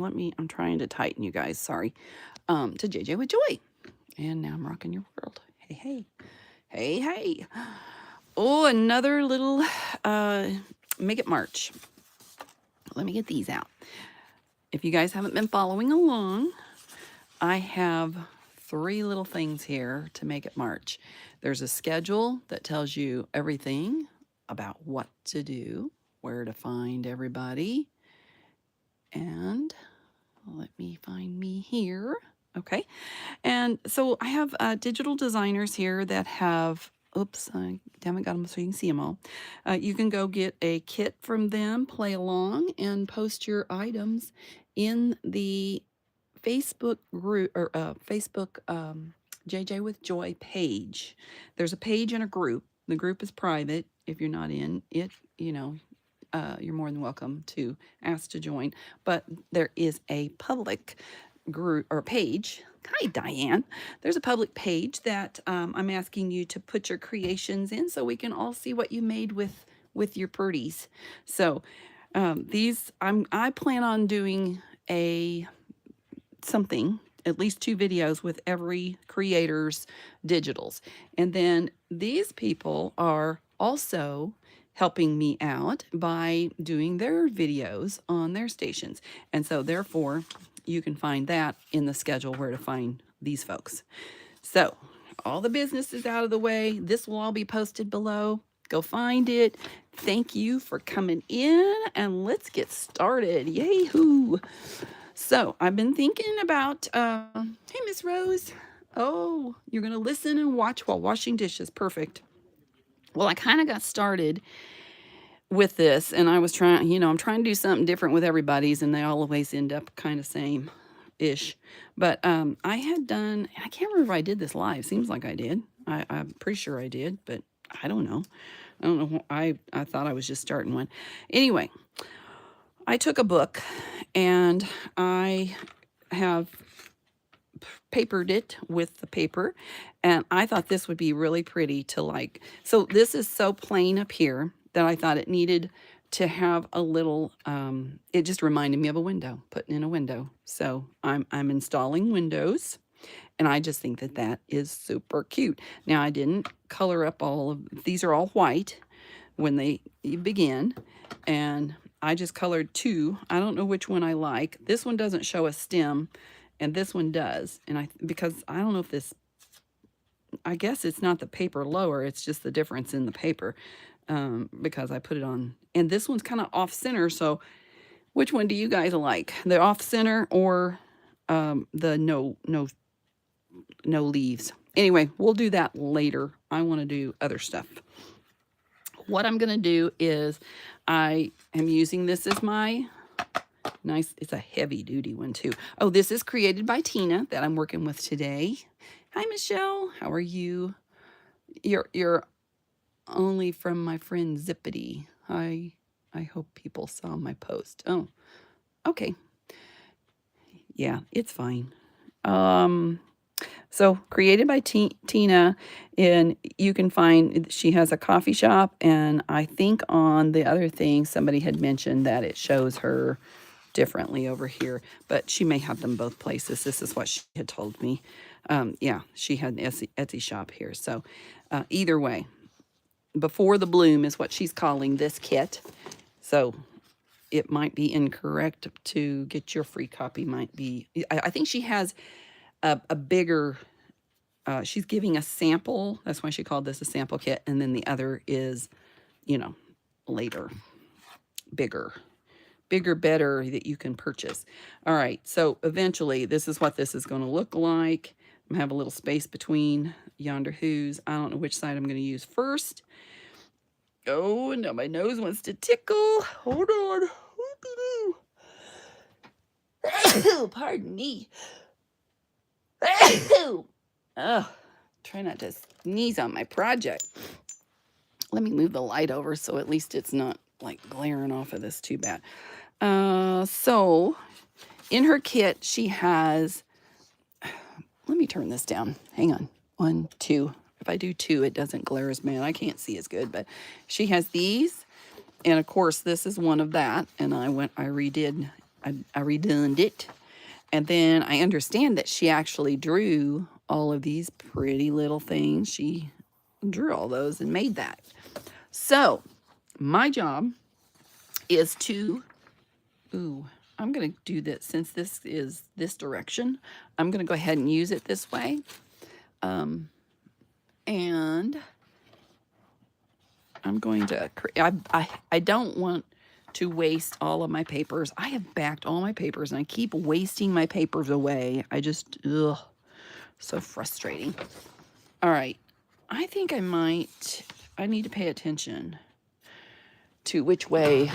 I'm trying to tighten you guys, sorry. To JJ with Joy. And now I'm rocking your world. Hey, hey. Hey, hey. Oh, another little Make It March. Let me get these out. If you guys haven't been following along, I have 3 little things here to make it March. There's a schedule that tells you everything about what to do, where to find everybody, and let me find me here. Okay. And so I have digital designers here that have, oops, I haven't got them so you can see them all. You can go get a kit from them, play along, and post your items in the Facebook group or Facebook JJ with Joy page. There's a page and a group. The group is private. If you're not in it, you're more than welcome to ask to join. But there is a public group or page. Hi, Diane. There's a public page that I'm asking you to put your creations in so we can all see what you made with your purdies. So I plan on doing something, at least 2 videos with every creator's digitals. And then these people are also helping me out by doing their videos on their stations. And so therefore, you can find that in the schedule where to find these folks. So all the business is out of the way. This will all be posted below. Go find it. Thank you for coming in, and let's get started. Yay-hoo. So I've been thinking about, hey, Miss Rose. Oh, you're going to listen and watch while washing dishes. Perfect. Well, I kind of got started with this, and I was trying, I'm trying to do something different with everybody's, and they always end up kind of same-ish. But I had done, I can't remember if I did this live. Seems like I did. I'm pretty sure I did, but I don't know. I don't know. I thought I was just starting one. Anyway, I took a book, and I have papered it with the paper, and I thought this would be really pretty to like. So this is so plain up here that I thought it needed to have a little, it just reminded me of a window, putting in a window. So I'm installing windows, and I just think that that is super cute. Now I didn't color up all of, these are all white when they begin, and I just colored 2. I don't know which one I like. This one doesn't show a stem, and this one does. And because I don't know if this, I guess it's not the paper lower, it's just the difference in the paper, because I put it on. And this one's kind of off center, so which one do you guys like? The off center or the no leaves? Anyway, we'll do that later. I want to do other stuff. What I'm going to do is I am using this as my nice, it's a heavy duty one too. Oh, this is created by Tina that I'm working with today. Hi, Michelle. How are you? You're only from my friend Zippity. I hope people saw my post. Oh, okay. Yeah, it's fine. So created by Tina, and you can find, she has a coffee shop, and I think on the other thing, somebody had mentioned that it shows her differently over here, but she may have them both places. This is what she had told me. Yeah, she had an Etsy shop here. So either way, Before the Bloom is what she's calling this kit. So it might be incorrect to get your free copy. Might be, I think she has a bigger, she's giving a sample. That's why she called this a sample kit. And then the other is, later, bigger, better that you can purchase. All right. So eventually this is what this is going to look like. I'm gonna have a little space between yonder who's. I don't know which side I'm going to use first. Oh, now my nose wants to tickle. Hold on. Pardon me. Oh, try not to sneeze on my project. Let me move the light over so at least it's not like glaring off of this too bad. So in her kit, she has, let me turn this down. Hang on. 1, 2. If I do 2, it doesn't glare as bad. I can't see as good, but she has these. And of course, this is one of that. And I I redone it. And then I understand that she actually drew all of these pretty little things. She drew all those and made that. So my job is to, ooh, I'm going to do this since this is this direction. I'm going to go ahead and use it this way. And I'm going to, I don't want to waste all of my papers. I have backed all my papers and I keep wasting my papers away. I just, ugh, so frustrating. All right, I think I need to pay attention to which way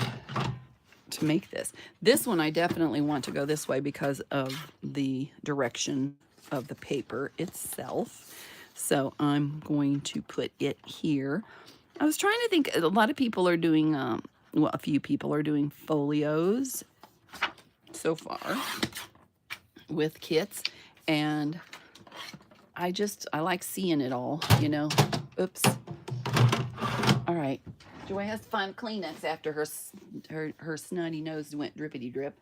to make this. This one I definitely want to go this way because of the direction of the paper itself. So I'm going to put it here. I was trying to think, a lot of people are doing, well, a few people are doing folios so far with kits, and I like seeing it all, you know. Oops. All right. Joy has to find Kleenex after her snotty nose went drippity drip.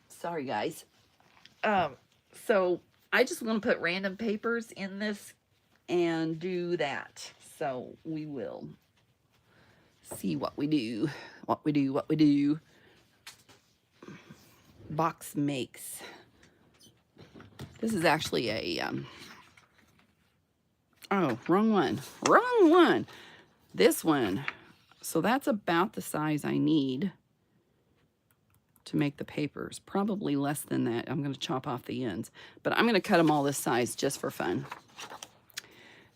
Sorry, guys. So I just want to put random papers in this and do that. So we will see what we do. Box makes. This is actually a, oh, wrong one. This one. So that's about the size I need to make the papers. Probably less than that. I'm going to chop off the ends. But I'm going to cut them all this size just for fun.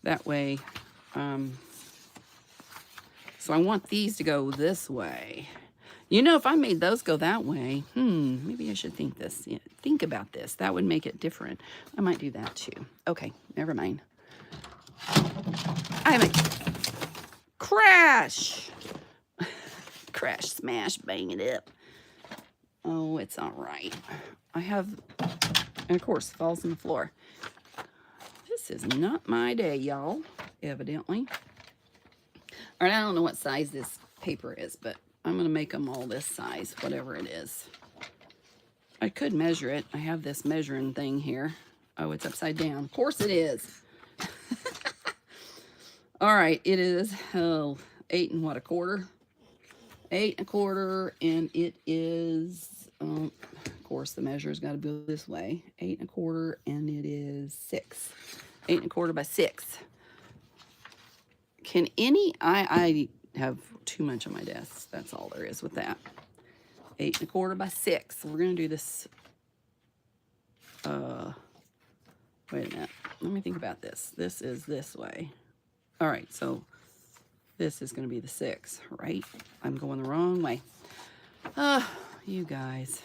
That way, so I want these to go this way. You know, if I made those go that way, maybe I should think about this. That would make it different. I might do that too. Okay, never mind. I'm a crash. Crash, smash, bang it up. Oh, it's all right. And of course, falls on the floor. This is not my day, y'all, evidently. All right, I don't know what size this paper is, but I'm going to make them all this size, whatever it is. I could measure it. I have this measuring thing here. Oh, it's upside down. Of course it is. All right, it is 8 1/4. 8 1/4, and it is, of course, the measure's got to go this way. 8 1/4, and it is 6. 8 1/4 by 6. I have too much on my desk. That's all there is with that. 8 1/4 by 6. We're going to do this. Wait a minute. Let me think about this. This is this way. All right, so this is going to be the 6, right? I'm going the wrong way. You guys.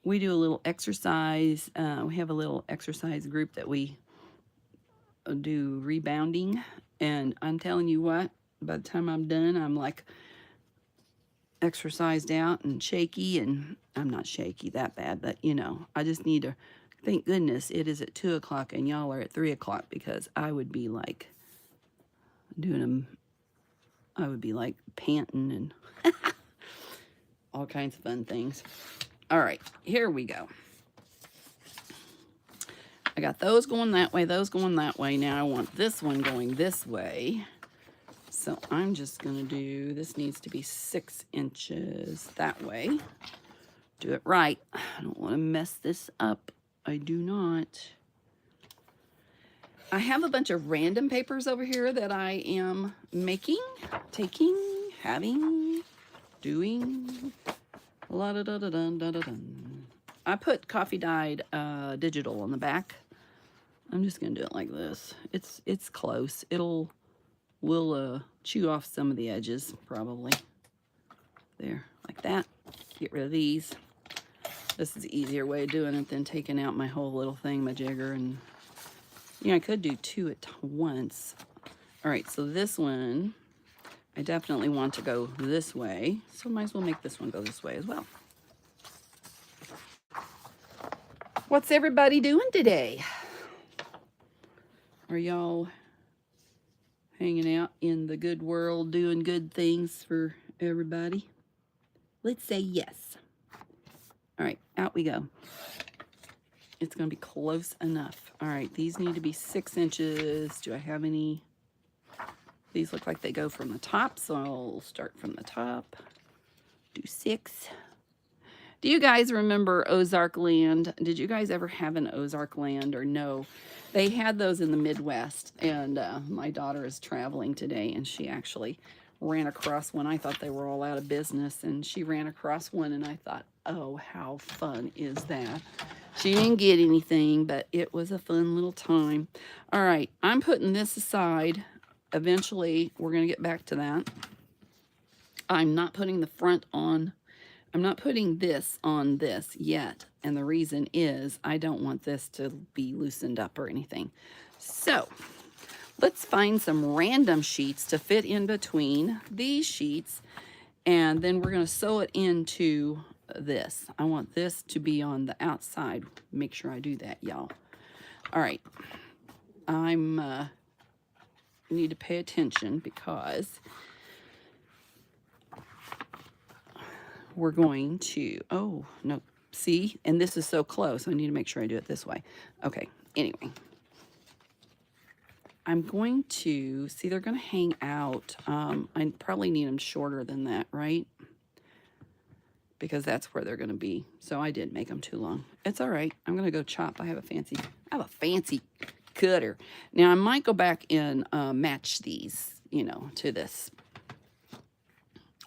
We do a little exercise. We have a little exercise group that we do rebounding. And I'm telling you what, by the time I'm done, I'm like exercised out and shaky. And I'm not shaky that bad, but you know, I just need to, thank goodness it is at 2 o'clock and y'all are at 3 o'clock, because I would be like doing them. I would be like panting and all kinds of fun things. All right, here we go. I got those going that way, those going that way. Now I want this one going this way. So I'm just going to do, this needs to be 6 inches that way. Do it right. I don't want to mess this up. I do not. I have a bunch of random papers over here that I am making, taking, having, doing. La da da da dun da da dun. I put coffee dyed digital on the back. I'm just gonna do it like this. It's close. We'll chew off some of the edges probably. There, like that. Get rid of these. This is the easier way of doing it than taking out my whole little thingamajigger. And I could do 2 at once. All right, so this one, I definitely want to go this way, so might as well make this one go this way as well. What's everybody doing today? Are y'all hanging out in the good world, doing good things for everybody? Let's say yes. All right, out we go. It's going to be close enough. All right, these need to be 6 inches. Do I have any? These look like they go from the top, so I'll start from the top. Do 6. Do you guys remember Ozark Land? Did you guys ever have an Ozark Land or no? They had those in the Midwest, and my daughter is traveling today, and she actually ran across one. I thought they were all out of business, and she ran across one, and I thought, oh, how fun is that? She didn't get anything, but it was a fun little time. All right, I'm putting this aside. Eventually, we're going to get back to that. I'm not putting the front on. I'm not putting this on this yet, and the reason is I don't want this to be loosened up or anything. So let's find some random sheets to fit in between these sheets, and then we're going to sew it into this. I want this to be on the outside. Make sure I do that, y'all. All right. Need to pay attention because we're going to, oh, no, see? And this is so close. I need to make sure I do it this way. Okay, anyway. I'm going to, see, they're going to hang out. I probably need them shorter than that, right? Because that's where they're going to be. So I did make them too long. It's all right. I'm going to go chop. I have a fancy cutter. Now, I might go back and match these, you know, to this.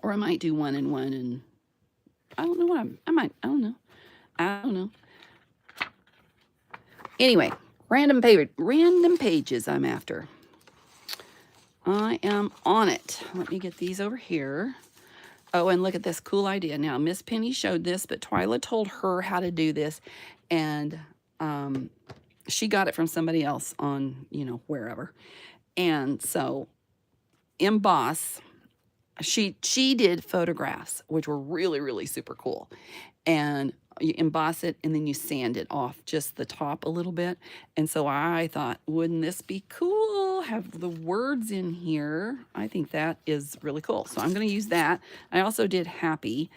Or I might do 1 and 1 and I don't know what I don't know. Anyway, random pages I'm after. I am on it. Let me get these over here. Oh, and look at this cool idea. Now, Miss Penny showed this, but Twyla told her how to do this, and she got it from somebody else on, you know, wherever. And so, emboss. She did photographs, which were really, really super cool. And you emboss it, and then you sand it off just the top a little bit. And so I thought, wouldn't this be cool? Have the words in here. I think that is really cool. So I'm going to use that. I also did happy,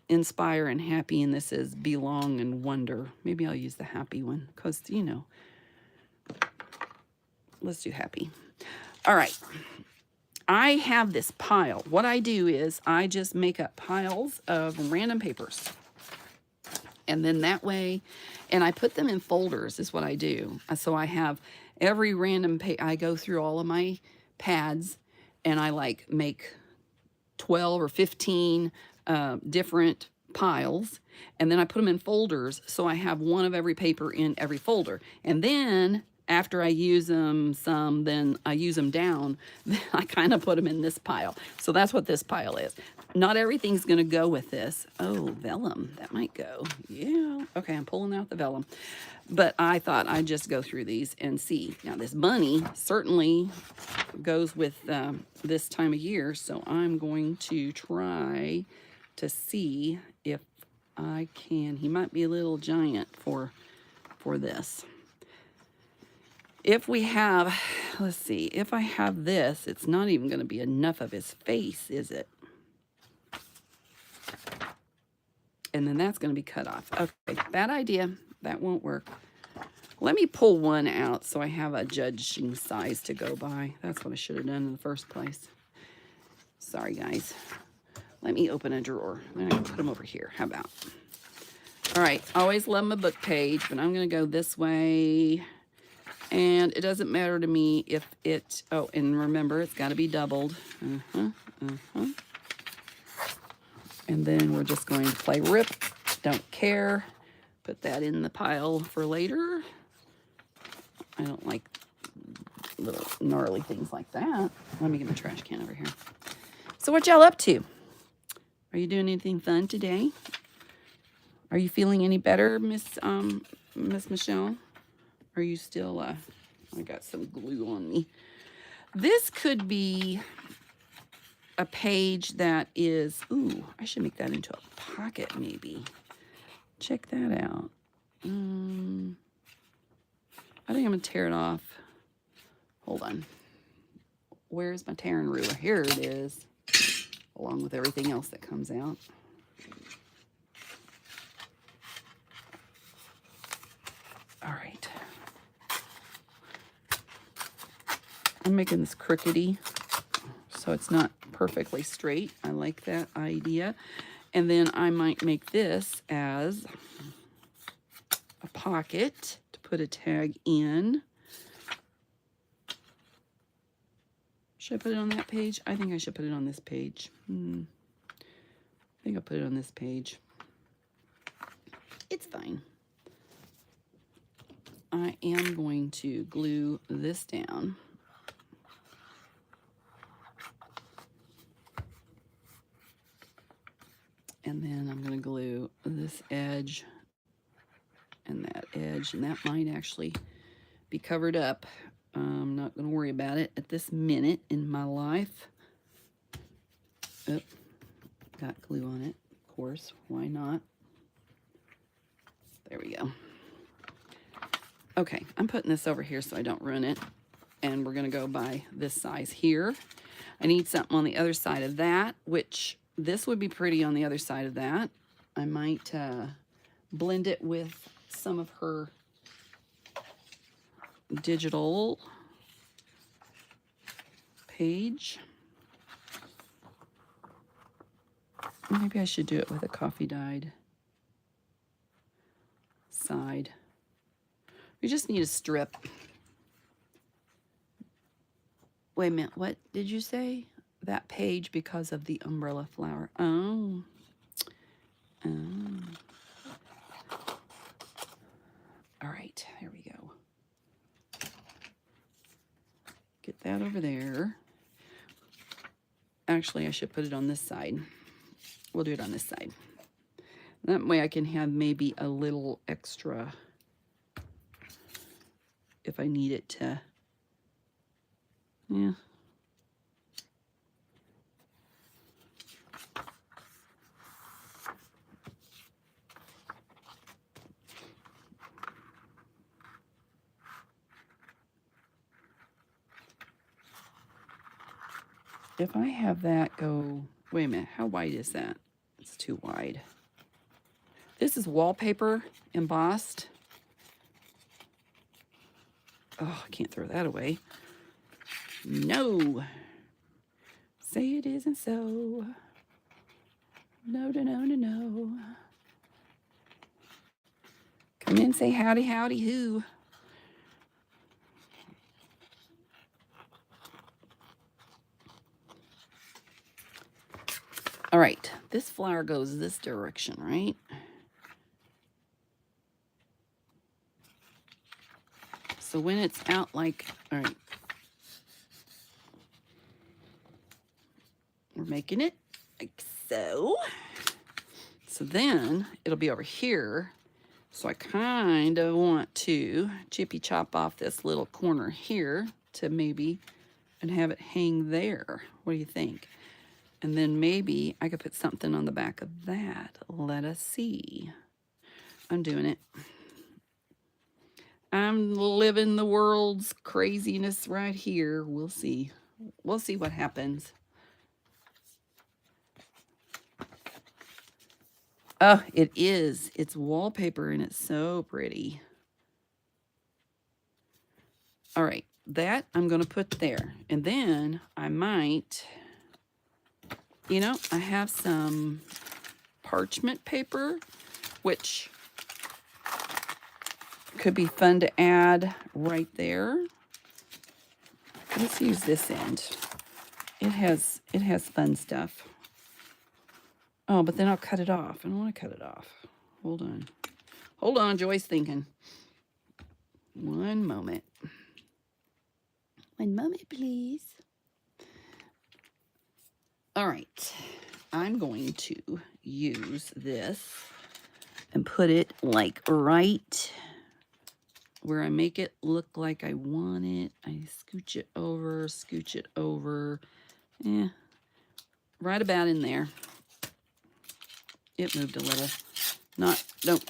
inspire and happy, and this is belong and wonder. Maybe I'll use the happy one because, you know, let's do happy. All right. I have this pile. What I do is I just make up piles of random papers. And then that way, and I put them in folders is what I do. So I have every random I go through all of my pads and I like make 12 or 15 different piles. And then I put them in folders. So I have one of every paper in every folder. And then after I use them some, then I use them down, then I kind of put them in this pile. So that's what this pile is. Not everything's going to go with this. Oh, vellum. That might go. Yeah. Okay, I'm pulling out the vellum. But I thought I'd just go through these and see. Now, this bunny certainly goes with this time of year, so I'm going to try to see if I can. He might be a little giant for this. If we have, let's see, if I have this, it's not even going to be enough of his face, is it? And then that's going to be cut off. Okay, bad idea. That won't work. Let me pull one out so I have a judging size to go by. That's what I should have done in the first place. Sorry, guys. Let me open a drawer. I'm going to put them over here. How about? All right, always love my book page, but I'm going to go this way. And it doesn't matter to me if it, oh, and remember, it's got to be doubled. And then we're just going to play rip. Don't care. Put that in the pile for later. I don't like little gnarly things like that. Let me get my trash can over here. So what y'all up to? Are you doing anything fun today? Are you feeling any better, Miss Michelle? Are you still, I got some glue on me. This could be a page that is, ooh, I should make that into a pocket maybe. Check that out. I think I'm going to tear it off. Hold on. Where's my tearing ruler? Here it is, along with everything else that comes out. I'm making this crookedy, so it's not perfectly straight. I like that idea. And then I might make this as a pocket to put a tag in. Should I put it on that page? I think I should put it on this page. I think I'll put it on this page. It's fine. I am going to glue this down. And then I'm going to glue this edge and that edge, and that might actually be covered up. I'm not going to worry about it at this minute in my life. Oh, got glue on it, of course. Why not? There we go. Okay, I'm putting this over here so I don't ruin it. And we're going to go by this size here. I need something on the other side of that, which this would be pretty on the other side of that. I might blend it with some of her digital page. Maybe I should do it with a coffee dyed side. We just need a strip. Wait a minute, what did you say? That page because of the umbrella flower. Oh. All right, there we go. Get that over there. Actually, I should put it on this side. We'll do it on this side. That way I can have maybe a little extra if I need it to, yeah. If I have that go, wait a minute, how wide is that? It's too wide. This is wallpaper embossed. Oh, I can't throw that away. No. Say it isn't so. No, no, no, no, no. Come in, say howdy, howdy, who. All right, this flower goes this direction, right? So when it's out like, all right, we're making it like so. So then it'll be over here. So I kind of want to chippy chop off this little corner here to maybe, and have it hang there. What do you think? And then maybe I could put something on the back of that. Let us see. I'm doing it. I'm living the world's craziness right here. We'll see. We'll see what happens. Oh, it is. It's wallpaper and it's so pretty. All right, that I'm going to put there. And then I might, you know, I have some parchment paper, which could be fun to add right there. Let's use this end. It has fun stuff. Oh, but then I'll cut it off. I don't want to cut it off. Hold on. Hold on, Joy's thinking. One moment. One moment, please. All right. I'm going to use this and put it like right where I make it look like I want it. I scooch it over. Yeah, right about in there. It moved a little. Don't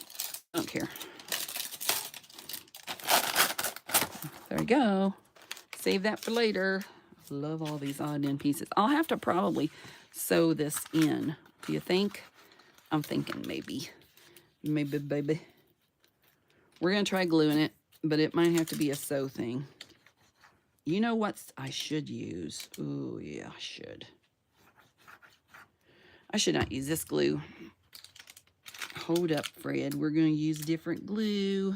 care. There we go. Save that for later. Love all these odd end pieces. I'll have to probably sew this in. Do you think? I'm thinking maybe. Maybe, baby. We're going to try gluing it, but it might have to be a sew thing. You know what I should use? Ooh, yeah, I should. I should not use this glue. Hold up, Fred. We're going to use different glue.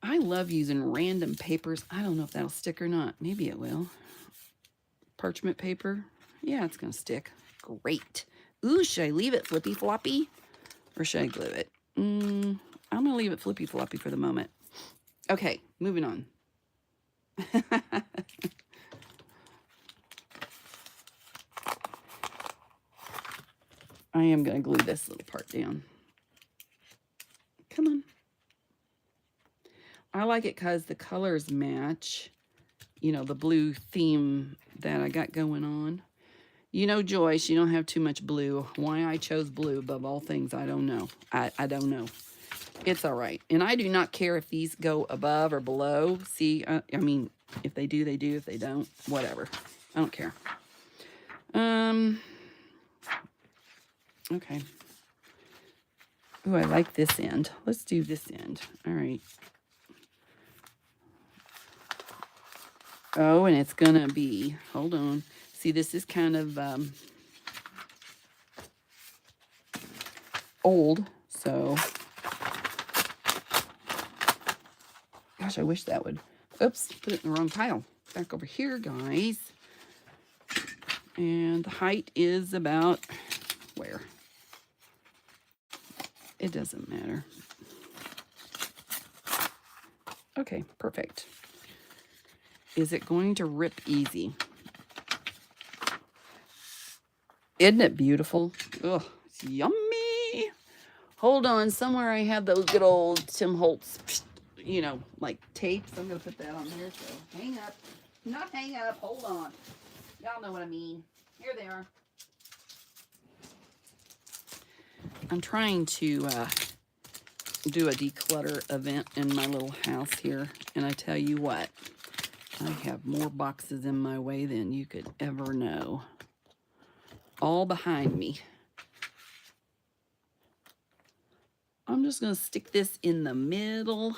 I love using random papers. I don't know if that'll stick or not. Maybe it will. Parchment paper. Yeah, it's going to stick. Great. Ooh, should I leave it flippy floppy? Or should I glue it? I'm going to leave it flippy floppy for the moment. Okay, moving on. I am going to glue this little part down. Come on. I like it because the colors match, you know, the blue theme that I got going on. You know, Joyce, you don't have too much blue. Why I chose blue above all things, I don't know. I don't know. It's all right. And I do not care if these go above or below. See, I mean, if they do, they do. If they don't, whatever. I don't care. Okay. Ooh, I like this end. Let's do this end. All right. Oh, and it's going to be, hold on. See, this is kind of old, so. Gosh, I wish that would. Oops, put it in the wrong pile. Back over here, guys. And the height is about where? It doesn't matter. Okay, perfect. Is it going to rip easy? Isn't it beautiful? Ugh, it's yummy. Hold on, somewhere I have those good old Tim Holtz, you know, like tapes. I'm going to put that on there, so hang up. Not hang up, hold on. Y'all know what I mean. Here they are. I'm trying to do a declutter event in my little house here, and I tell you what, I have more boxes in my way than you could ever know. All behind me. I'm just going to stick this in the middle,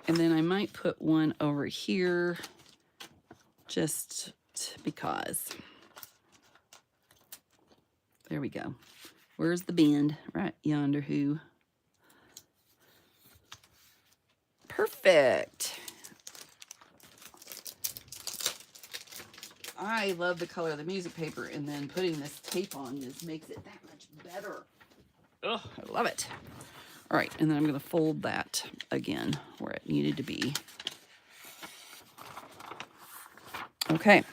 and then I might put one over here just because. There we go. Where's the bend? Right yonder, who? Perfect. I love the color of the music paper, and then putting this tape on just makes it that much better. Ugh, I love it. All right, and then I'm going to fold that again where it needed to be. Okay.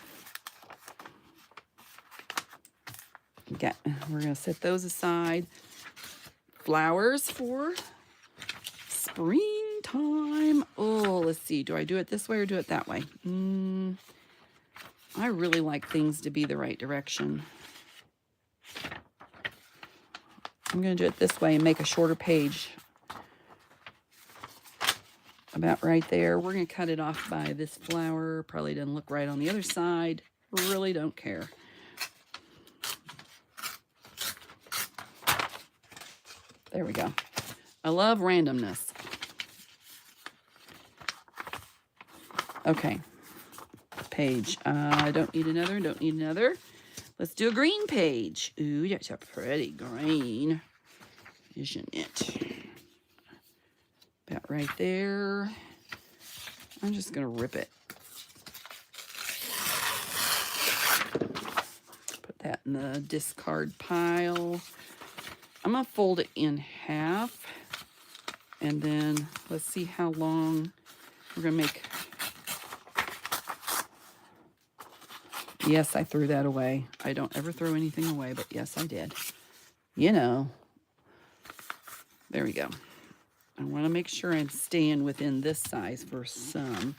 Okay, we're going to set those aside. Flowers for springtime. Oh, let's see. Do I do it this way or do it that way? I really like things to be the right direction. I'm going to do it this way and make a shorter page. About right there. We're going to cut it off by this flower. Probably doesn't look right on the other side. Really don't care. There we go. I love randomness. Okay. Page. I don't need another. Don't need another. Let's do a green page. Ooh, that's a pretty green, isn't it? About right there. I'm just going to rip it. Put that in the discard pile. I'm going to fold it in half. And then let's see how long we're going to make. Yes, I threw that away. I don't ever throw anything away, but yes, I did. You know. There we go. I want to make sure I'm staying within this size for some.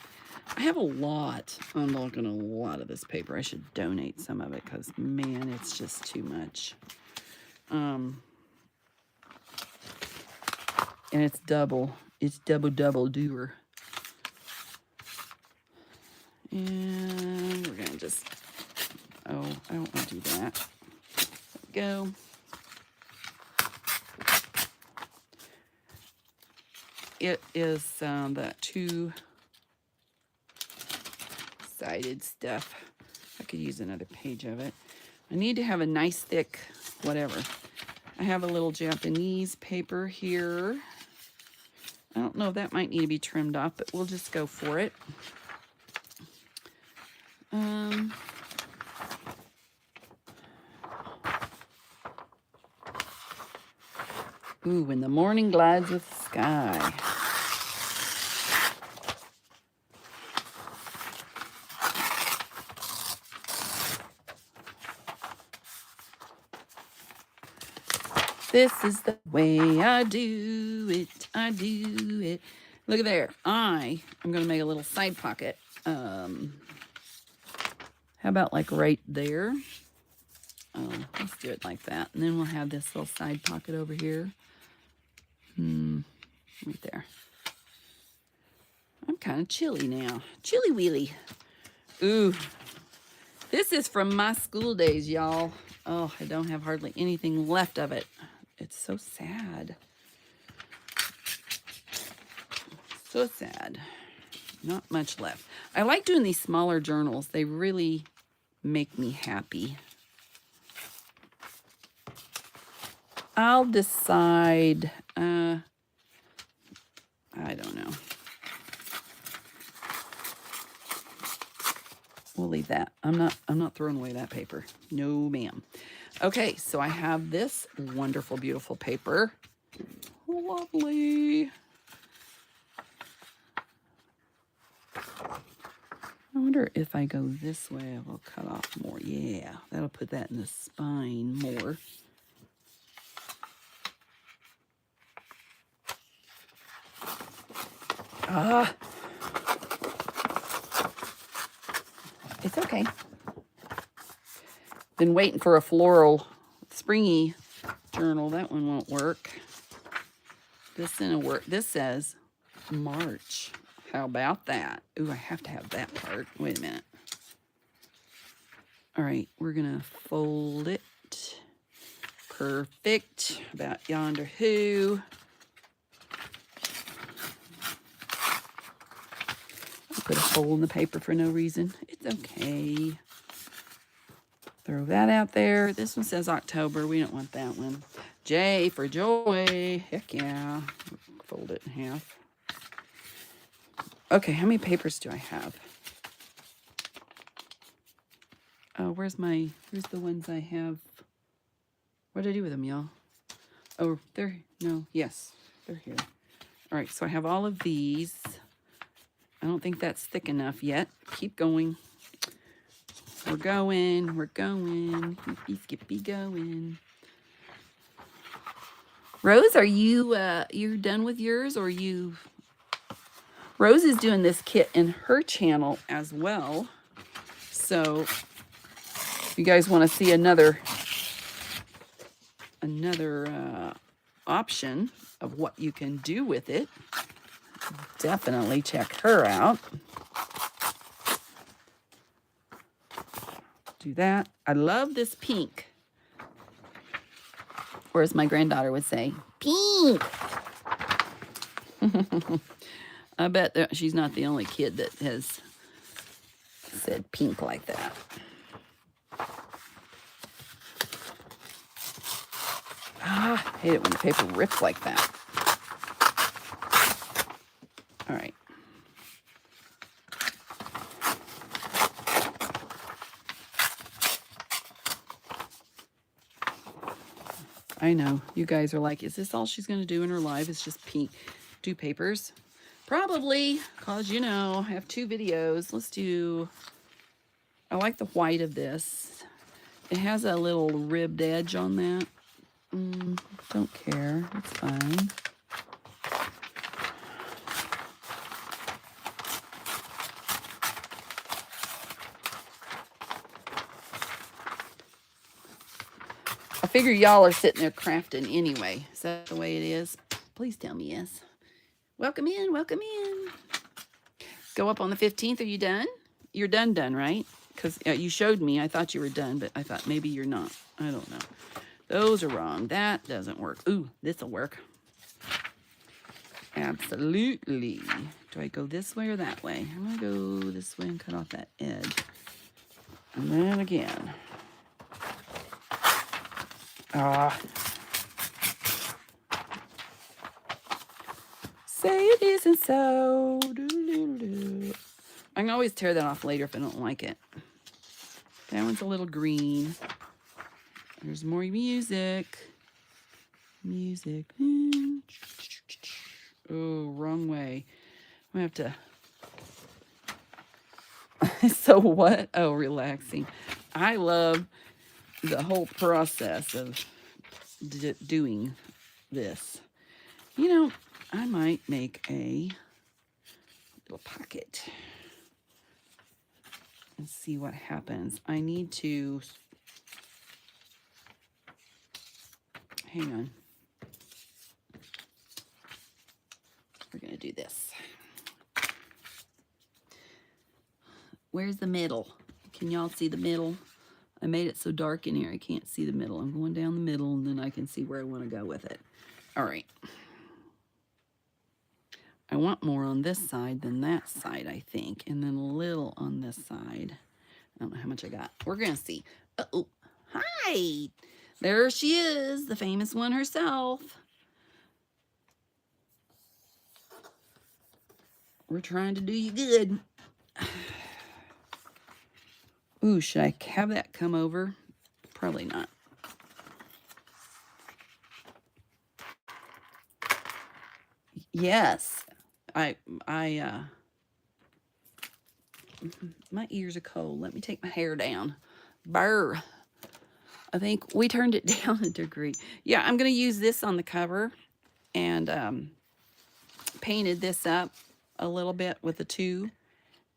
I have a lot. I'm looking at a lot of this paper. I should donate some of it because, man, it's just too much. And it's double. It's double doer. And we're going to just... Oh, I don't want to do that. There we go. It is that 2 misguided stuff. I could use another page of it. I need to have a nice thick whatever. I have a little Japanese paper here. I don't know if that might need to be trimmed off, but we'll just go for it. Ooh, when the morning glides with the sky. This is the way I do it. I do it. Look at there. I'm going to make a little side pocket. How about like right there? Let's do it like that. And then we'll have this little side pocket over here. Right there. I'm kind of chilly now. Chilly wheelie. Ooh. This is from my school days, y'all. Oh, I don't have hardly anything left of it. It's so sad. So sad. Not much left. I like doing these smaller journals. They really make me happy. I'll decide. I don't know. We'll leave that. I'm not throwing away that paper. No, ma'am. Okay, so I have this wonderful, beautiful paper. Lovely. I wonder if I go this way, I will cut off more. Yeah, that'll put that in the spine more. It's okay. Been waiting for a floral, springy journal. That one won't work. This didn't work. This says March. How about that? Ooh, I have to have that part. Wait a minute. All right, we're gonna fold it. Perfect. About yonder who. I put a hole in the paper for no reason. It's okay. Throw that out there. This one says October. We don't want that one. J for joy. Heck yeah. Fold it in half. Okay, how many papers do I have? Oh, where's the ones I have? What did I do with them, y'all? Oh, yes, they're here. All right, so I have all of these. I don't think that's thick enough yet. Keep going. We're going. Hippy skippy going. Rose, are you're done with yours, or you? Rose is doing this kit in her channel as well. So if you guys want to see another option of what you can do with it, definitely check her out. Do that. I love this pink. Or as my granddaughter would say, pink. I bet that she's not the only kid that has said pink like that. I hate it when the paper rips like that. All right. I know. You guys are like, is this all she's going to do in her life? It's just do papers? Probably, because, I have 2 videos. Let's do... I like the white of this. It has a little ribbed edge on that. Don't care. It's fine. I figure y'all are sitting there crafting anyway. Is that the way it is? Please tell me yes. Welcome in. Welcome in. Go up on the 15th. Are you done? You're done, right? Because you showed me. I thought you were done, but I thought maybe you're not. I don't know. Those are wrong. That doesn't work. Ooh, this will work. Absolutely. Do I go this way or that way? I'm going to go this way and cut off that edge. And then again. Say it isn't so. Doo-doo-doo-doo. I can always tear that off later if I don't like it. That one's a little green. There's more music. Music. Oh, wrong way. I have to. So what? Oh, relaxing. I love the whole process of doing this. You know, I might make a little pocket and see what happens. I need to. Hang on. We're going to do this. Where's the middle? Can y'all see the middle? I made it so dark in here I can't see the middle. I'm going down the middle and then I can see where I want to go with it. All right. I want more on this side than that side, I think. And then a little on this side. I don't know how much I got. We're going to see. Uh-oh. Hi. There she is, the famous one herself. We're trying to do you good. Ooh, should I have that come over? Probably not. Yes. My ears are cold. Let me take my hair down. Brr. I think we turned it down a degree. Yeah, I'm going to use this on the cover and painted this up a little bit with the 2.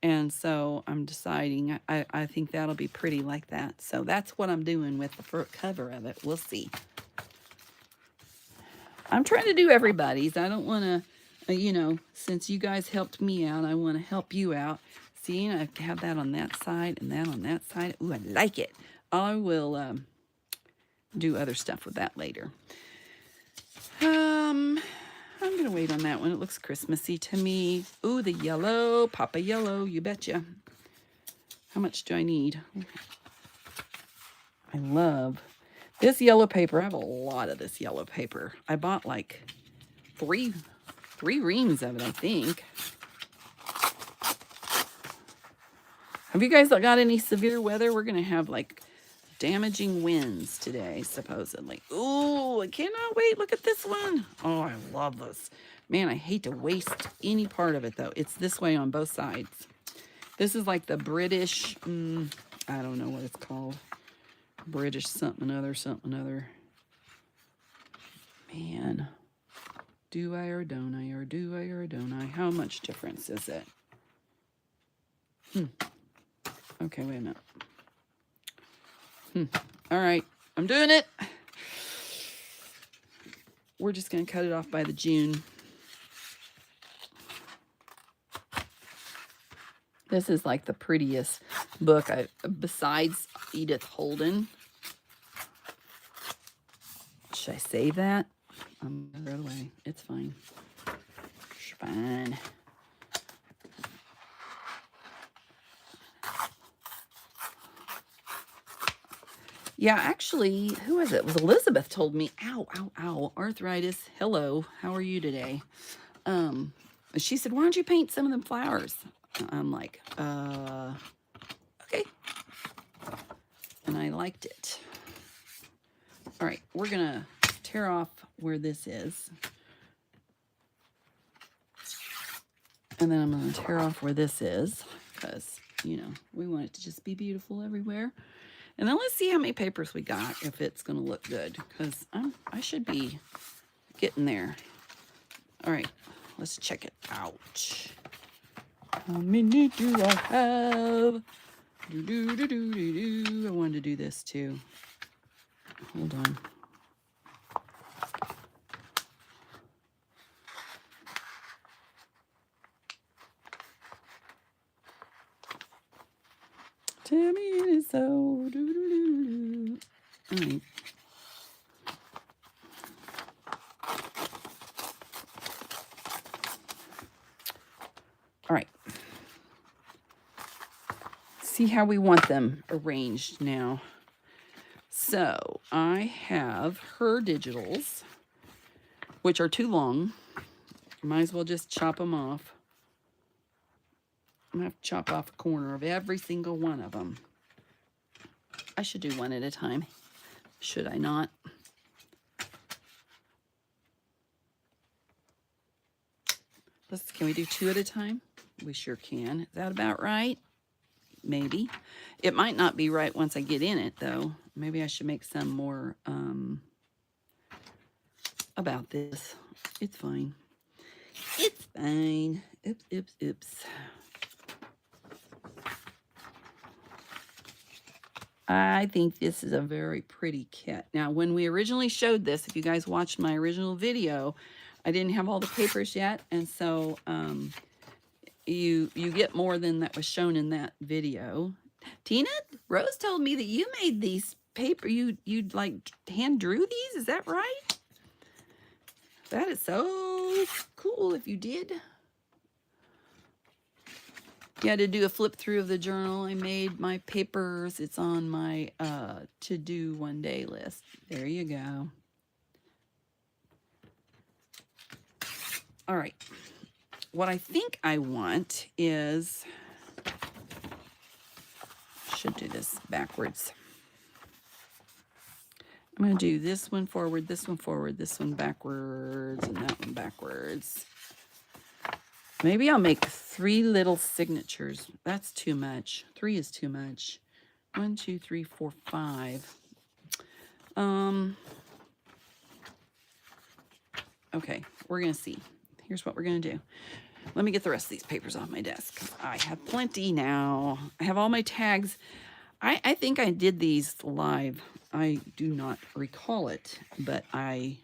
And so I'm deciding, I think that'll be pretty like that. So that's what I'm doing with the front cover of it. We'll see. I'm trying to do everybody's. I don't want to, you know, since you guys helped me out, I want to help you out. See, I have that on that side and that on that side. Ooh, I like it. I will do other stuff with that later. I'm going to wait on that one. It looks Christmassy to me. Ooh, the yellow. Papa yellow, you betcha. How much do I need? I love this yellow paper. I have a lot of this yellow paper. I bought like three reams of it, I think. Have you guys got any severe weather? We're going to have like damaging winds today, supposedly. Ooh, I cannot wait. Look at this one. Oh, I love this. Man, I hate to waste any part of it, though. It's this way on both sides. This is like the British, I don't know what it's called. British something other. Man, do I or don't I, or do I or don't I? How much difference is it? Okay, wait a minute. All right, I'm doing it. We're just going to cut it off by the June. This is like the prettiest book besides Edith Holden. Should I save that? I'm going to throw it away. It's fine. It's fine. Yeah, actually, who was it? It was Elizabeth told me, ow, ow, ow, arthritis. Hello, how are you today? She said, why don't you paint some of them flowers? I'm like, okay. And I liked it. All right, we're going to tear off where this is. And then I'm going to tear off where this is because, you know, we want it to just be beautiful everywhere. And then let's see how many papers we got, if it's going to look good, because I should be getting there. All right, let's check it out. How many do I have? I wanted to do this too. Hold on. Tell me it is so. All right. see how we want them arranged now. So I have her digitals, which are too long. Might as well just chop them off. I'm going to have to chop off a corner of every single one of them. I should do one at a time. Should I not? Can we do two at a time? We sure can. Is that about right? Maybe. It might not be right once I get in it, though. Maybe I should make some more about this. It's fine. It's fine. Oops, oops, oops. I think this is a very pretty kit. Now, when we originally showed this, if you guys watched my original video, I didn't have all the papers yet, and so you get more than that was shown in that video. Tina, Rose told me that you made these paper. You like hand drew these. Is that right? That is so cool. If you did. You had to do a flip through of the journal. I made my papers. It's on my to do one day list. There you go. All right. What I think I want is, should do this backwards. I'm going to do this one forward, this one forward, this one backwards, and that one backwards. Maybe I'll make 3 little signatures. That's too much. 3 is too much. 1, 2, 3, 4, 5. Okay, we're going to see. Here's what we're going to do. Let me get the rest of these papers off my desk. I have plenty now. I have all my tags. I think I did these live. I do not recall it, but I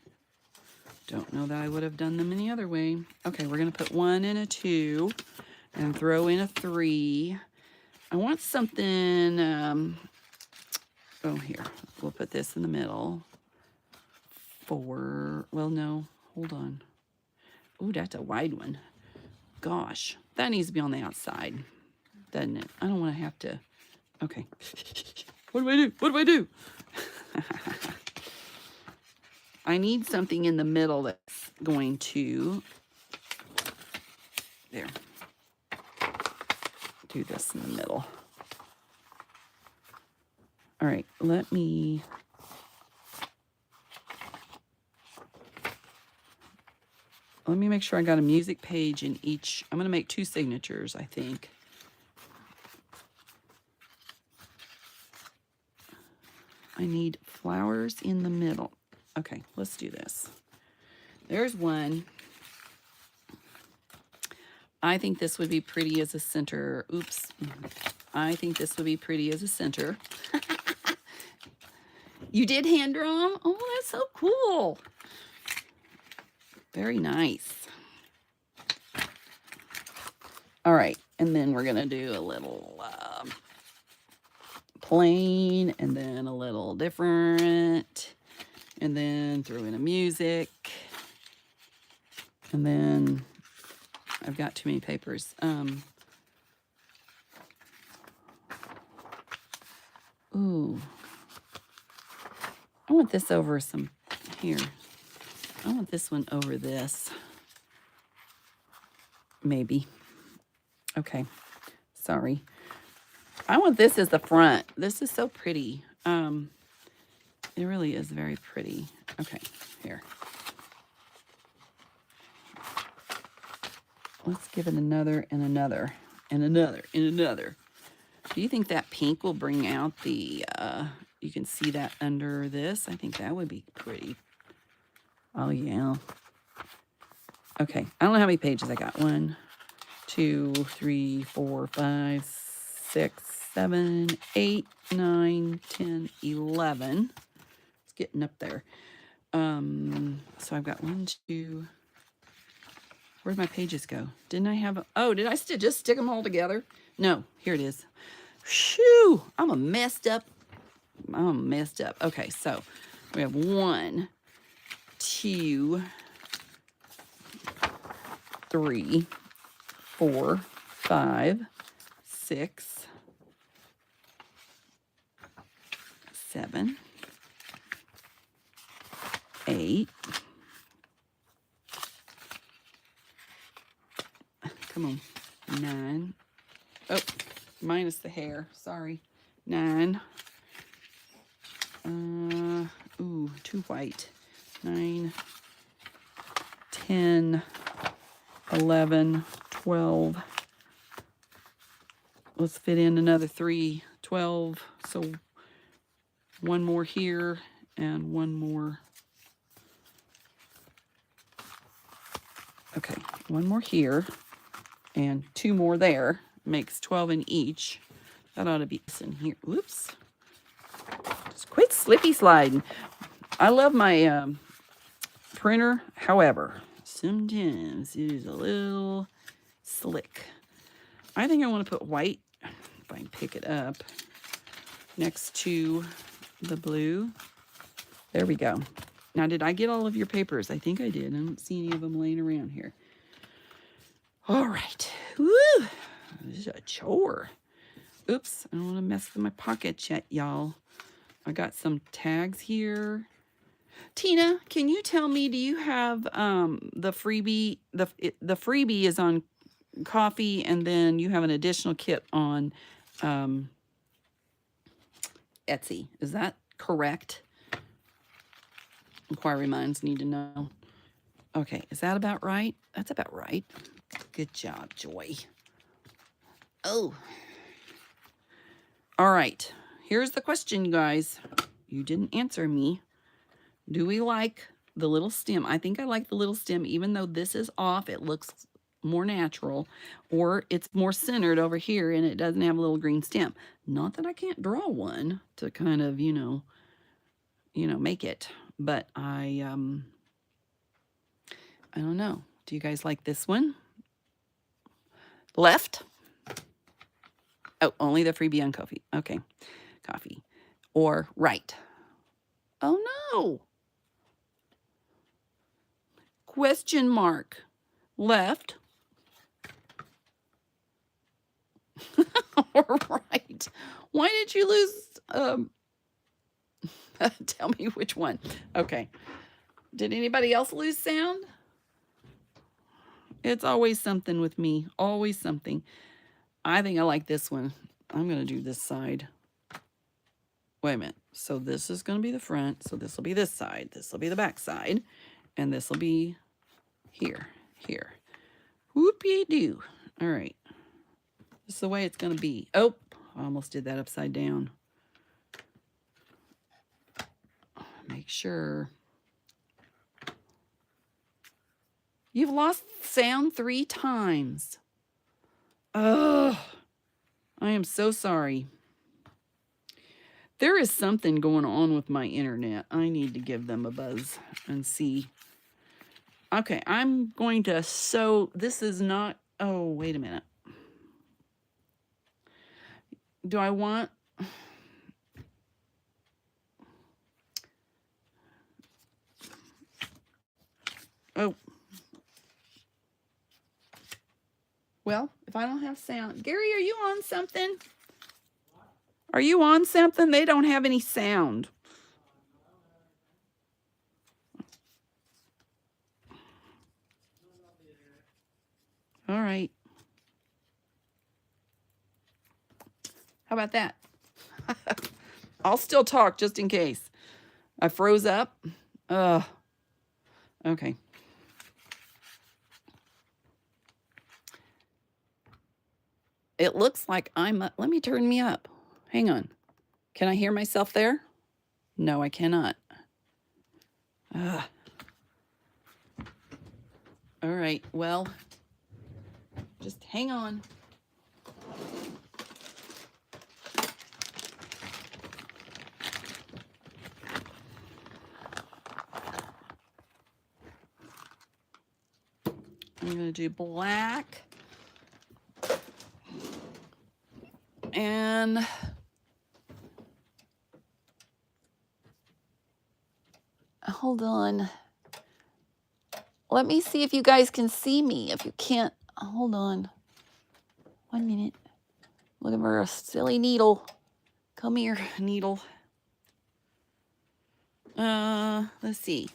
don't know that I would have done them any other way. Okay, we're going to put 1 and a 2 and throw in a 3. I want something, oh, here. We'll put this in the middle. 4, well, no, hold on. Ooh, that's a wide one. Gosh, that needs to be on the outside, doesn't it? I don't want to have to, okay. What do I do? What do I do? I need something in the middle that's going to, there, do this in the middle. All right, let me, make sure I got a music page in each. I'm going to make 2 signatures, I think. I need flowers in the middle. Okay, let's do this. There's one. I think this would be pretty as a center. Oops. I think this would be pretty as a center. You did hand draw them? Oh, that's so cool. Very nice. All right, and then we're going to do a little plain, and then a little different, and then throw in a music, and then I've got too many papers. Ooh, I want this over some, here, I want this one over this, maybe. Okay, sorry. I want this as the front. This is so pretty. It really is very pretty. Okay, here. Let's give it another and another and another and another. Do you think that pink will bring out the, you can see that under this? I think that would be pretty. Oh, yeah. Okay, I don't know how many pages I got. 1, 2, 3, 4, 5, 6, 7, 8, 9, 10, 11. It's getting up there. So I've got 1, 2. Where'd my pages go? Didn't I have oh, did I just stick them all together? No, here it is. Shoo! I'm a messed up. Okay, so we have 1, 2, 3, 4, 5, 6, 7, 8. Come on. 9. Oh, minus the hair. Sorry. 9. Ooh, too white. 9, 10, 11, 12. Let's fit in another 3, 12. So one more here and one more. Okay, one more here and 2 more there. Makes 12 in each. That ought to be in here. Whoops. Just quit slippy sliding. I love my printer. However, sometimes it is a little slick. I think I want to put white, if I can pick it up, next to the blue. There we go. Now, did I get all of your papers? I think I did. I don't see any of them laying around here. All right. Woo! This is a chore. Oops, I don't want to mess with my pockets yet, y'all. I got some tags here. Tina, can you tell me, do you have the freebie? The freebie is on coffee, and then you have an additional kit on Etsy. Is that correct? Inquiry minds need to know. Okay, is that about right? That's about right. Good job, Joy. Oh. All right. Here's the question, you guys. You didn't answer me. Do we like the little stem? I think I like the little stem, even though this is off. It looks more natural, or it's more centered over here and it doesn't have a little green stem. Not that I can't draw one to kind of, you know, make it, but I don't know. Do you guys like this one? Left? Oh, only the freebie on coffee. Okay. Coffee. Or right? Oh no. Question mark. Left? Or right? Why did you lose? Tell me which one. Okay. Did anybody else lose sound? It's always something with me. Always something. I think I like this one. I'm going to do this side. Wait a minute. So this is going to be the front. So this will be this side. This will be the back side. And this will be here. Here. Whoopie-doo. All right. This is the way it's going to be. Oh, I almost did that upside down. Make sure. You've lost sound 3 times. Ugh. I am so sorry. There is something going on with my internet. I need to give them a buzz and see. Okay, I'm going to sew. This is not. Oh, wait a minute. Do I want. Oh. Well, if I don't have sound. Gary, are you on something? Are you on something? They don't have any sound. All right. How about that? I'll still talk just in case. I froze up. Okay. It looks like I'm. Let me turn me up. Hang on. Can I hear myself there? No, I cannot. All right. Well, just hang on. I'm going to do black. And hold on. Let me see if you guys can see me. If you can't, hold on. 1 minute. Looking for a silly needle. Come here, needle. Let's see.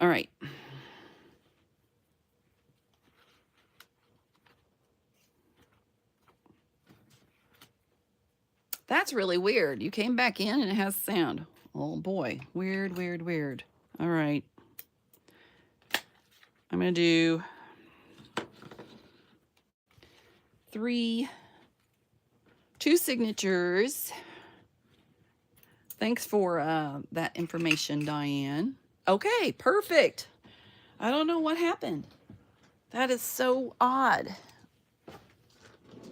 All right. That's really weird. You came back in and it has sound. Oh boy. Weird, weird, weird. All right. I'm going to do 2 signatures. Thanks for that information, Diane. Okay, perfect. I don't know what happened. That is so odd.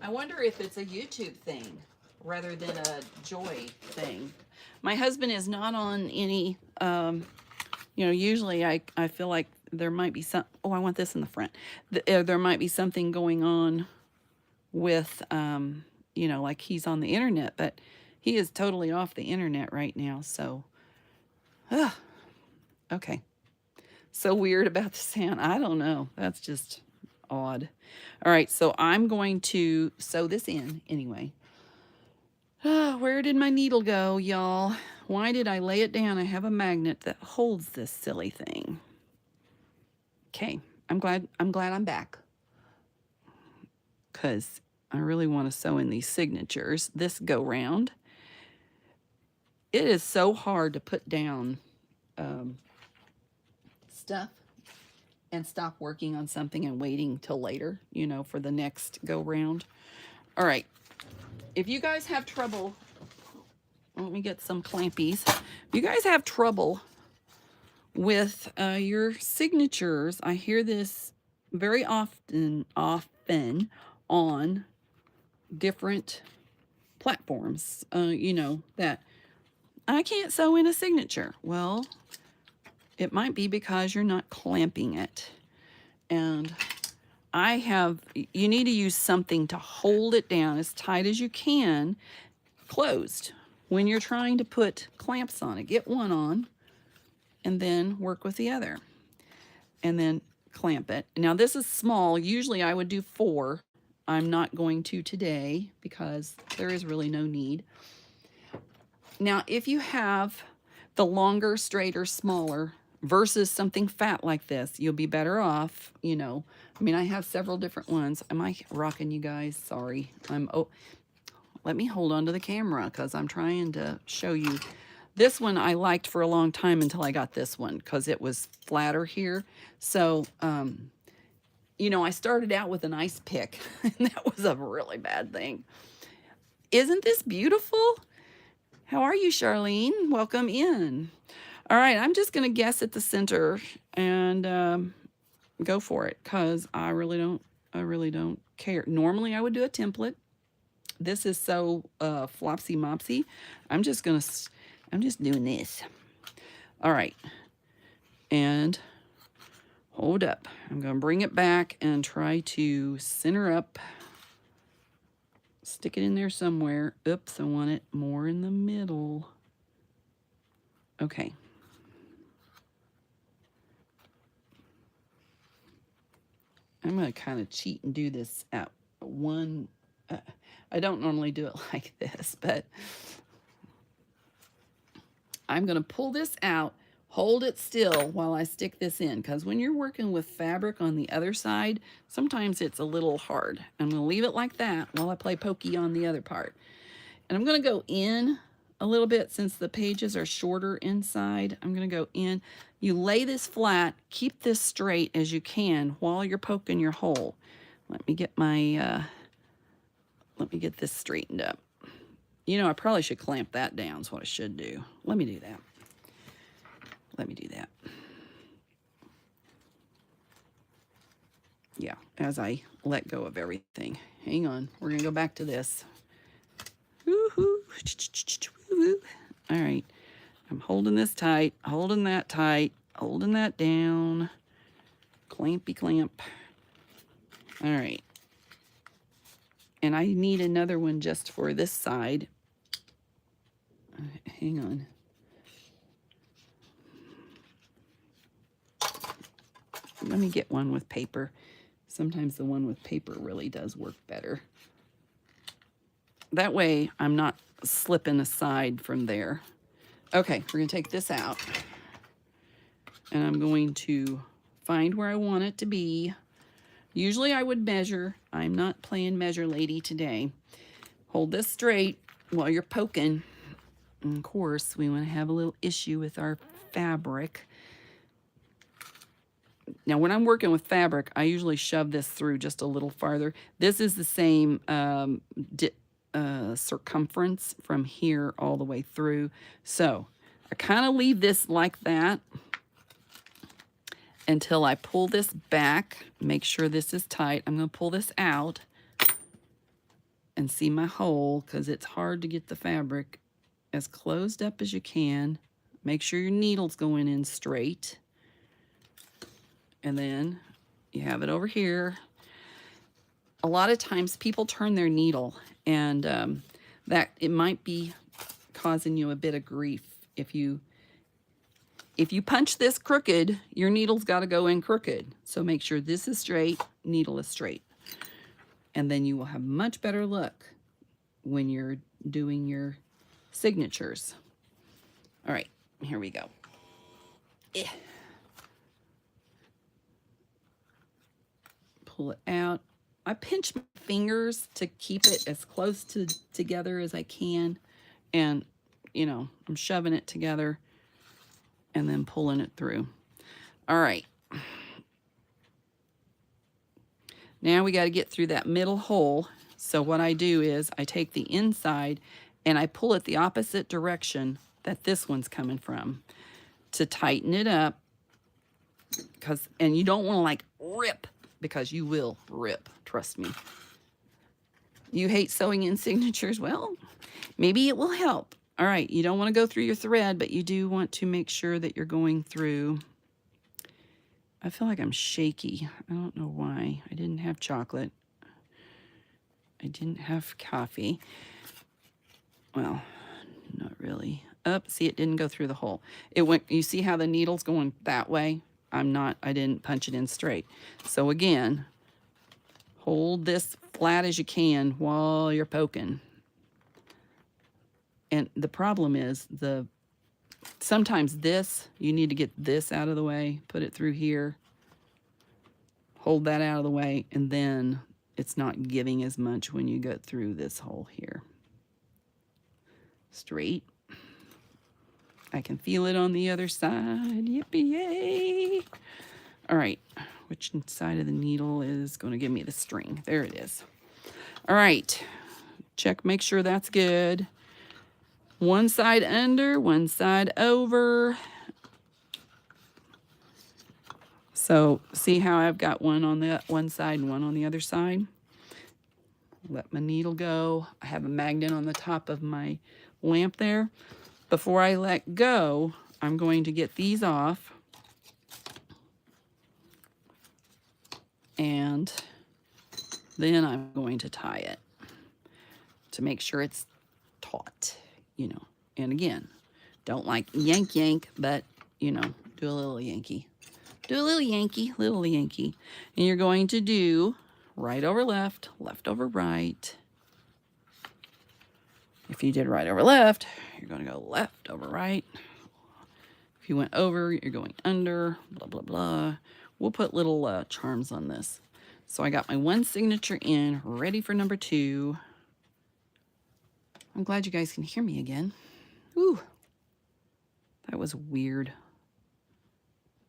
I wonder if it's a YouTube thing rather than a Joy thing. My husband is not on any, usually I feel like there might be some, oh, I want this in the front. There might be something going on with, like he's on the internet, but he is totally off the internet right now. So, okay. So weird about the sound. I don't know. That's just odd. All right, so I'm going to sew this in anyway. Where did my needle go, y'all? Why did I lay it down? I have a magnet that holds this silly thing. Okay, I'm glad I'm back. Because I really want to sew in these signatures this go round. It is so hard to put down stuff and stop working on something and waiting till later, for the next go round. All right. If you guys have trouble, let me get some clampies. If you guys have trouble with your signatures, I hear this very often on different platforms, that I can't sew in a signature. Well, it might be because you're not clamping it. And you need to use something to hold it down as tight as you can, closed. When you're trying to put clamps on it, get one on and then work with the other. And then clamp it. Now this is small. Usually I would do 4. I'm not going to today because there is really no need. Now, if you have the longer, straighter, smaller versus something fat like this, you'll be better off, I have several different ones. Am I rocking you guys? Sorry. Let me hold on to the camera because I'm trying to show you. This one I liked for a long time until I got this one because it was flatter here. So, I started out with an ice pick and that was a really bad thing. Isn't this beautiful? How are you, Charlene? Welcome in. All right, I'm just going to guess at the center and go for it because I really don't care. Normally I would do a template. This is so flopsy mopsy. I'm just doing this. All right. And hold up. I'm going to bring it back and try to center up. Stick it in there somewhere. Oops, I want it more in the middle. Okay. I'm going to kind of cheat and do this at one. I don't normally do it like this, but I'm going to pull this out, hold it still while I stick this in, because when you're working with fabric on the other side, sometimes it's a little hard. I'm going to leave it like that while I play pokey on the other part. And I'm going to go in a little bit since the pages are shorter inside. I'm going to go in. You lay this flat, keep this straight as you can while you're poking your hole. Let me get this straightened up. I probably should clamp that down is what I should do. Let me do that. Yeah, as I let go of everything. Hang on, we're gonna go back to this. Woohoo! All right, I'm holding this tight, holding that tight, holding that down. Clampy clamp. All right. And I need another one just for this side. Hang on. Let me get one with paper. Sometimes the one with paper really does work better. That way I'm not slipping aside from there. Okay, we're going to take this out. And I'm going to find where I want it to be. Usually I would measure. I'm not playing measure lady today. Hold this straight while you're poking. And of course, we want to have a little issue with our fabric. Now, when I'm working with fabric, I usually shove this through just a little farther. This is the same circumference from here all the way through. So I kind of leave this like that until I pull this back. Make sure this is tight. I'm going to pull this out and see my hole, because it's hard to get the fabric as closed up as you can. Make sure your needle's going in straight. And then you have it over here. A lot of times people turn their needle, and that it might be causing you a bit of grief. If you punch this crooked, your needle's got to go in crooked. So make sure this is straight, needle is straight. And then you will have much better luck when you're doing your signatures. All right, here we go. Pull it out. I pinch my fingers to keep it as close together as I can. And, you know, I'm shoving it together and then pulling it through. All right. Now we got to get through that middle hole. So what I do is I take the inside and I pull it the opposite direction that this one's coming from to tighten it up. And you don't want to like rip, because you will rip, trust me. You hate sewing in signatures? Well, maybe it will help. All right, you don't want to go through your thread, but you do want to make sure that you're going through. I feel like I'm shaky. I don't know why. I didn't have chocolate. I didn't have coffee. Well, not really. Oh, see, it didn't go through the hole. It went, you see how the needle's going that way? I didn't punch it in straight. So again, hold this flat as you can while you're poking. And the problem is sometimes you need to get this out of the way, put it through here, hold that out of the way, and then it's not giving as much when you go through this hole here. Straight. I can feel it on the other side. Yippee-yay! All right, which side of the needle is going to give me the string? There it is. All right, check, make sure that's good. One side under, one side over. So see how I've got one on the one side and one on the other side? Let my needle go. I have a magnet on the top of my lamp there. Before I let go, I'm going to get these off. And then I'm going to tie it to make sure it's taut, you know. And again, don't like yank, but, you know, do a little Yankee. Do a little Yankee, little Yankee. And you're going to do right over left, left over right. If you did right over left, you're going to go left over right. If you went over, you're going under, blah, blah, blah. We'll put little charms on this. So I got my one signature in, ready for number 2. I'm glad you guys can hear me again. Ooh, that was weird.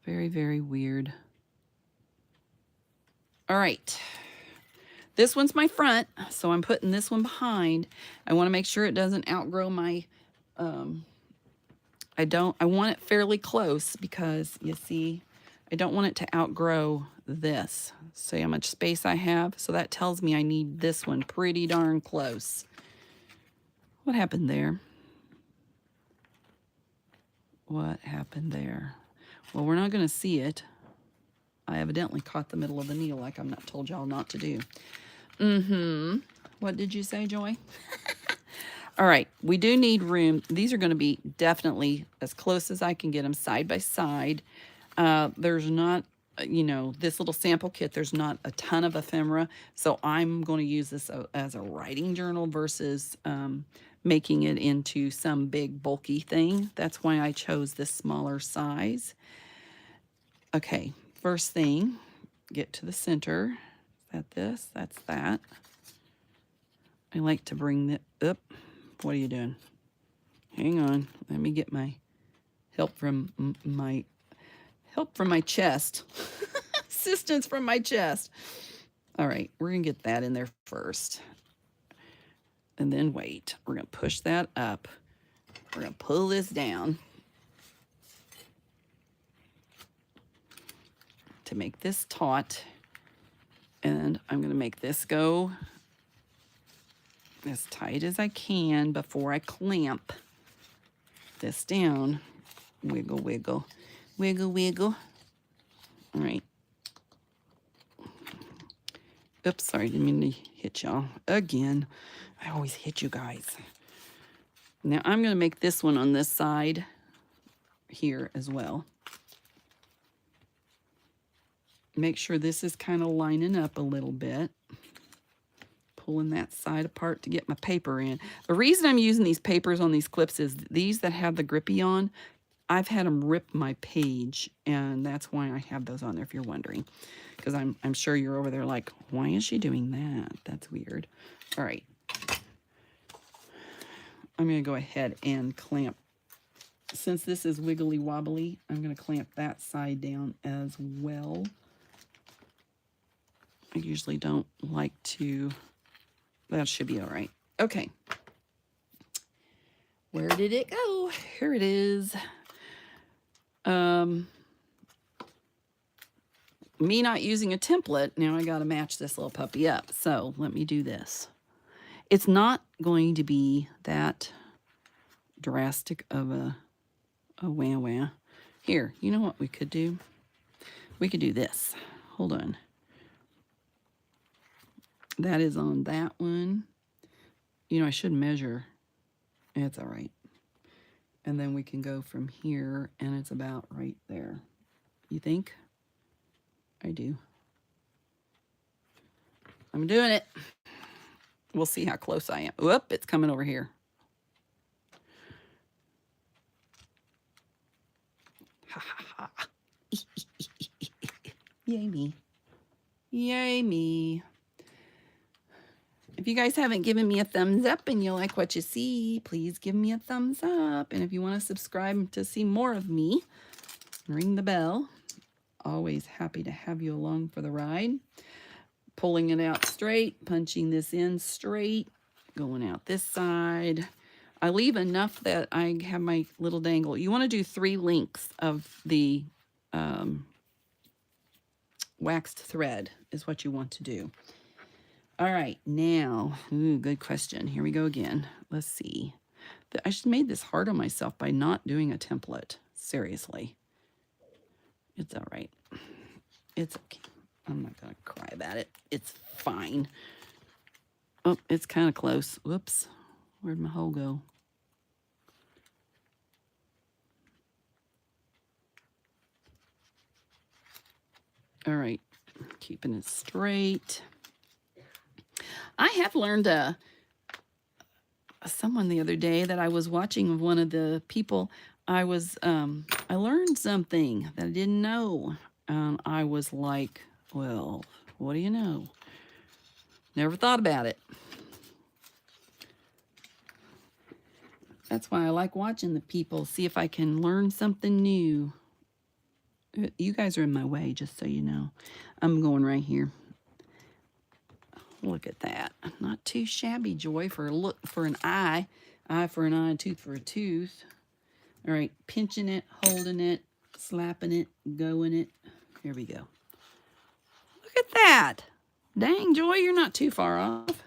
Very, very weird. All right. This one's my front, so I'm putting this one behind. I want to make sure it doesn't outgrow my, I want it fairly close, because you see, I don't want it to outgrow this. See how much space I have? So that tells me I need this one pretty darn close. What happened there? What happened there? Well, we're not going to see it. I evidently caught the middle of the needle like I'm not told y'all not to do. What did you say, Joy? All right, we do need room. These are going to be definitely as close as I can get them side by side. There's not you know, this little sample kit, there's not a ton of ephemera, so I'm going to use this as a writing journal versus making it into some big bulky thing. That's why I chose this smaller size. Okay, first thing, get to the center. Is that this? That's that. I like to bring it up. What are you doing? Hang on. Let me get my help from my chest. Assistance from my chest. All right, we're going to get that in there first. And then wait. We're going to push that up. We're going to pull this down to make this taut. And I'm going to make this go as tight as I can before I clamp this down. Wiggle, wiggle, wiggle, wiggle. All right. Oops, sorry, didn't mean to hit y'all again. I always hit you guys. Now I'm going to make this one on this side here as well. Make sure this is kind of lining up a little bit. Pulling that side apart to get my paper in. The reason I'm using these papers on these clips is these that have the grippy on, I've had them rip my page, and that's why I have those on there if you're wondering. Because I'm sure you're over there like, why is she doing that? That's weird. All right. I'm going to go ahead and clamp. Since this is wiggly wobbly, I'm going to clamp that side down as well. I usually don't like to. That should be all right. Okay. Where did it go? Here it is. Me not using a template, now I got to match this little puppy up. So let me do this. It's not going to be that drastic of a wah-wah. Here, you know what we could do? We could do this. Hold on. That is on that one. You know, I should measure. It's all right. And then we can go from here, and it's about right there. You think? I do. I'm doing it. We'll see how close I am. Whoop, it's coming over here. Ha ha ha. Yay me. Yay me. If you guys haven't given me a thumbs up and you like what you see, please give me a thumbs up. And if you want to subscribe to see more of me, ring the bell. Always happy to have you along for the ride. Pulling it out straight, punching this in straight, going out this side. I leave enough that I have my little dangle. You want to do 3 lengths of the waxed thread is what you want to do. All right, now, good question. Here we go again. Let's see. I just made this hard on myself by not doing a template. Seriously. It's all right. It's okay. I'm not going to cry about it. It's fine. Oh, it's kind of close. Whoops. Where'd my hole go? All right. Keeping it straight. I have learned someone the other day that I was watching of one of the people. I learned something that I didn't know. I was like, well, what do you know? Never thought about it. That's why I like watching the people, see if I can learn something new. You guys are in my way, just so you know. I'm going right here. Look at that. Not too shabby, Joy, for an eye. Eye for an eye, tooth for a tooth. All right, pinching it, holding it, slapping it, going it. Here we go. Look at that. Dang, Joy, you're not too far off.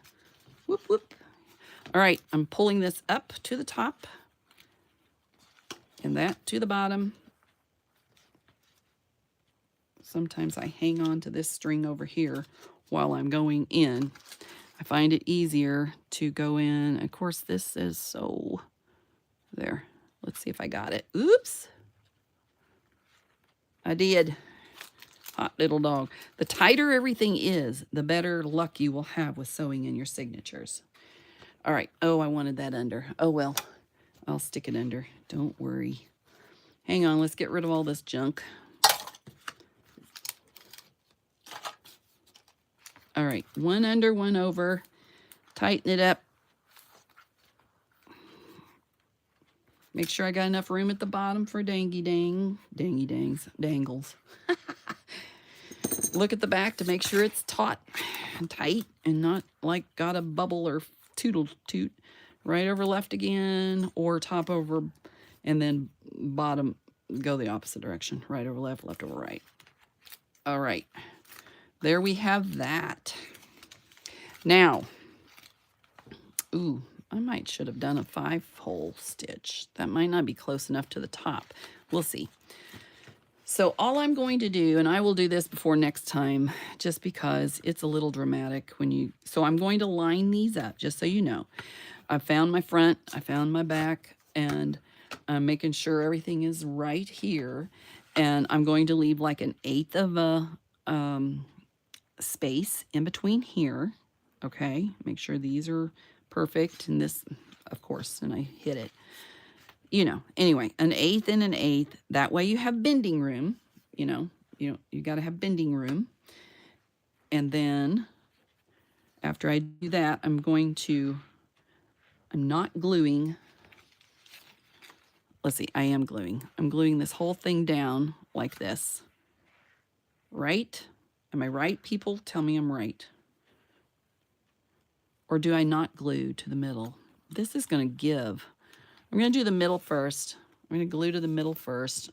Whoop, whoop. All right, I'm pulling this up to the top and that to the bottom. Sometimes I hang on to this string over here while I'm going in. I find it easier to go in. Of course, this is so... There. Let's see if I got it. Oops. I did. Hot little dog. The tighter everything is, the better luck you will have with sewing in your signatures. All right. Oh, I wanted that under. Oh, well, I'll stick it under. Don't worry. Hang on. Let's get rid of all this junk. All right. One under, one over. Tighten it up. Make sure I got enough room at the bottom for dangy-dangs, dangles. Look at the back to make sure it's taut and tight and not like got a bubble or toodle toot. Right over left again, or top over, and then bottom, go the opposite direction. Right over left, left over right. All right. There we have that. Now, ooh, I should have done a 5-hole stitch. That might not be close enough to the top. We'll see. So all I'm going to do, and I will do this before next time, just because it's a little dramatic when you, so I'm going to line these up, just so you know. I found my front, I found my back, and I'm making sure everything is right here. And I'm going to leave like an 1/8 of a space in between here. Okay, make sure these are perfect. And this, of course, and I hit it. You know, anyway, an 1/8 and an 1/8. That way you have bending room. You know, you got to have bending room. And then after I do that, I'm not gluing. Let's see, I am gluing. I'm gluing this whole thing down like this. Right? Am I right, people? Tell me I'm right. Or do I not glue to the middle? This is going to give. I'm going to do the middle first. I'm going to glue to the middle first.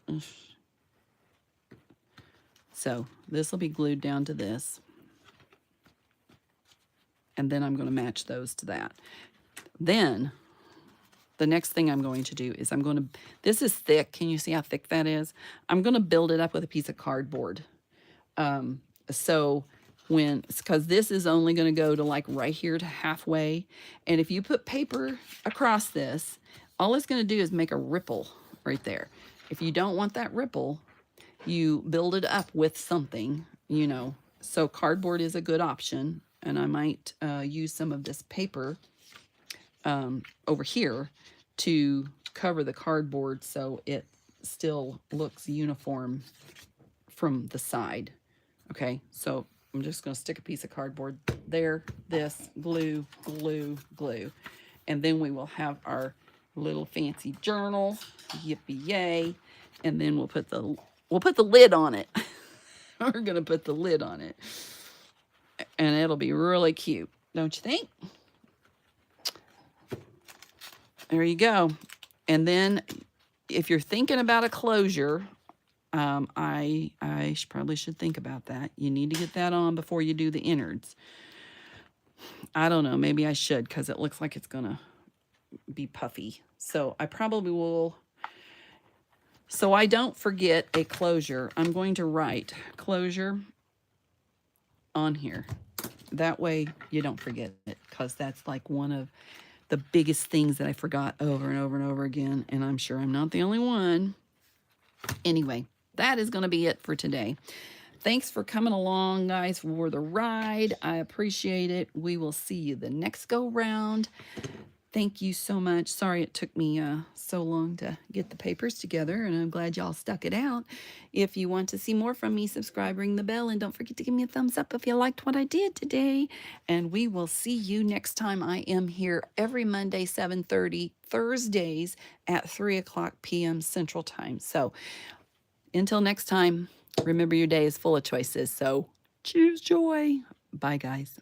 So this will be glued down to this. And then I'm going to match those to that. Then the next thing I'm going to do is this is thick. Can you see how thick that is? I'm going to build it up with a piece of cardboard. Because this is only going to go to like right here to halfway. And if you put paper across this, all it's going to do is make a ripple right there. If you don't want that ripple, you build it up with something, So cardboard is a good option. And I might use some of this paper over here to cover the cardboard so it still looks uniform from the side. Okay, so I'm just going to stick a piece of cardboard there, this, glue, glue, glue. And then we will have our little fancy journal, yippee yay. And then we'll put the lid on it. We're going to put the lid on it. And it'll be really cute, don't you think? There you go. And then if you're thinking about a closure, I probably should think about that. You need to get that on before you do the innards. I don't know. Maybe I should, because it looks like it's going to be puffy. So I probably will. So I don't forget a closure. I'm going to write closure on here. That way you don't forget it, because that's like one of the biggest things that I forgot over and over and over again. And I'm sure I'm not the only one. Anyway, that is going to be it for today. Thanks for coming along, guys, for the ride. I appreciate it. We will see you the next go round. Thank you so much. Sorry it took me so long to get the papers together, and I'm glad y'all stuck it out. If you want to see more from me, subscribe, ring the bell, and don't forget to give me a thumbs up if you liked what I did today. And we will see you next time. I am here every Monday, 7:30, Thursdays at 3 o'clock p.m. Central Time. So until next time, remember your day is full of choices. So choose joy. Bye, guys.